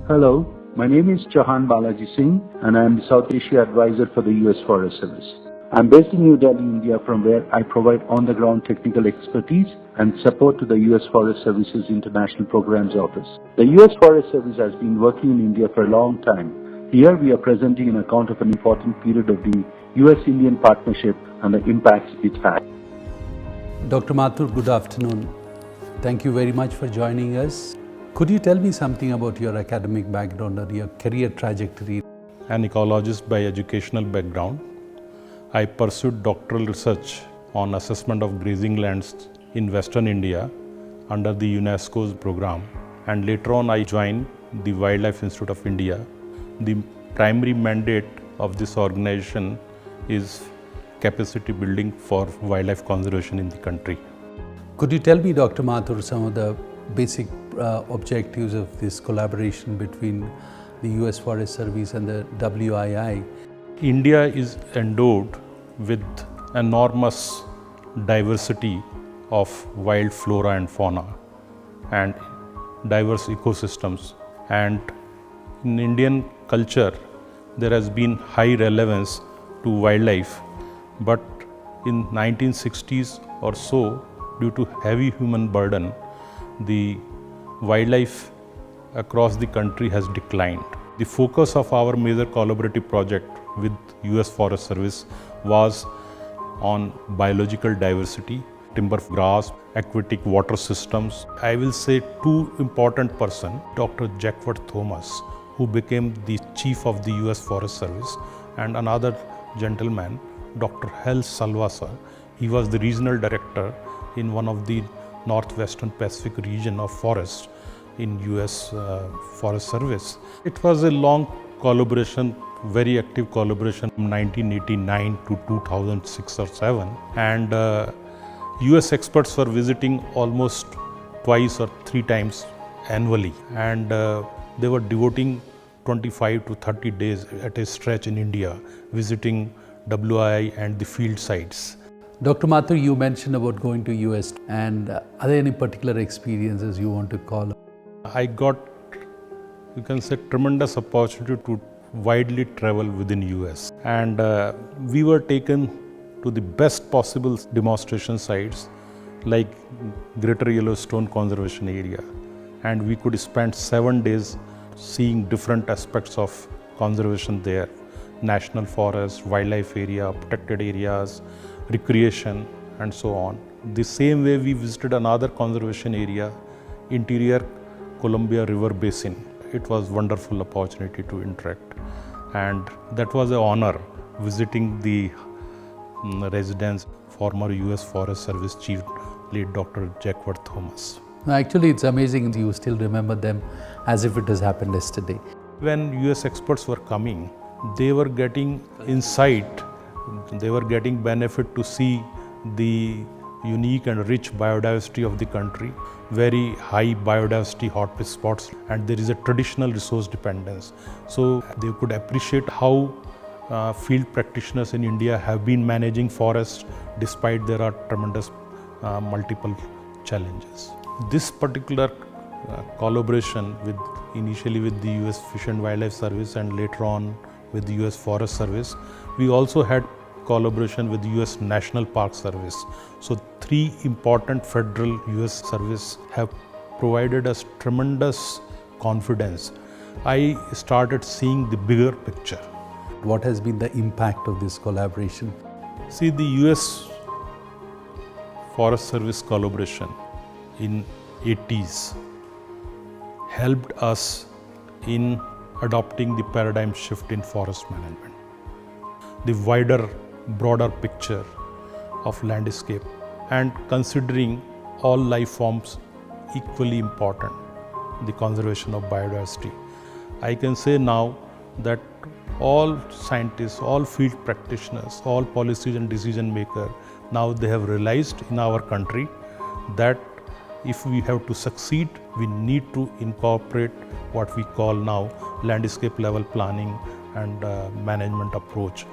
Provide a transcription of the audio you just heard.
Hello, my name is Balaji Singh and I am the South Asia Advisor for the US Forest Service. I am based in New Delhi, India, from where I provide on-the-ground technical expertise and support to the US Forest Service's International Programs Office. The US Forest Service has been working in India for a long time. Here we are presenting an account of an important period of the US-Indian partnership and the impacts it had. Dr. Mathur, good afternoon. Thank you very much for joining us. Could you tell me something about your academic background or your career trajectory? An ecologist by educational background, I pursued doctoral research on assessment of grazing lands in Western India under the UNESCO's program, and later on I joined the Wildlife Institute of India. The primary mandate of this organization is capacity building for wildlife conservation in the country. Could you tell me, Dr. Mathur, some of the basic objectives of this collaboration between the US Forest Service and the WII? India is endowed with enormous diversity of wild flora and fauna and diverse ecosystems, and in Indian culture there has been high relevance to wildlife, but in 1960s or so, due to heavy human burden, the wildlife across the country has declined. The focus of our major collaborative project with US Forest Service was on biological diversity, timber grass, aquatic water systems. I will say two important persons, Dr. Thomas, who became the chief of the US Forest Service, and another gentleman, Dr. Hel Salvasa. He was the regional director in one of the Northwestern Pacific region of forest in US Forest Service. It was a long collaboration, very active collaboration from 1989 to 2006 or 7, and US experts were visiting almost twice or three times annually, and they were devoting 25 to 30 days at a stretch in India, visiting WI and the field sites. Dr. Mathur, you mentioned about going to US, and are there any particular experiences you want to call? I got, you can say, tremendous opportunity to widely travel within US, and we were taken to the best possible demonstration sites like Greater Yellowstone Conservation Area, and we could spend 7 days seeing different aspects of conservation there: national forest, wildlife area, protected areas, recreation, and so on. The same way we visited another conservation area, interior Columbia River Basin. It was wonderful opportunity to interact, and that was an honor visiting the residence former US Forest Service Chief late Dr. Thomas. Actually, it's amazing you still remember them as if it has happened yesterday. When US experts were coming, they were getting insight, they were getting benefit to see the unique and rich biodiversity of the country, very high biodiversity hotspots, and there is a traditional resource dependence. So they could appreciate how field practitioners in India have been managing forests despite there are tremendous multiple challenges. This particular collaboration with initially with the US Fish and Wildlife Service and later on with the US Forest Service, we also had collaboration with the US National Park Service. So three important federal US service have provided us tremendous confidence. I started seeing the bigger picture. What has been the impact of this collaboration? See, the US Forest Service collaboration in 80s helped us in adopting the paradigm shift in forest management. The wider, broader picture of landscape and considering all life forms equally important, the conservation of biodiversity. I can say now that all scientists, all field practitioners, all policies and decision makers, now they have realized in our country that if we have to succeed, we need to incorporate what we call now landscape level planning and management approach.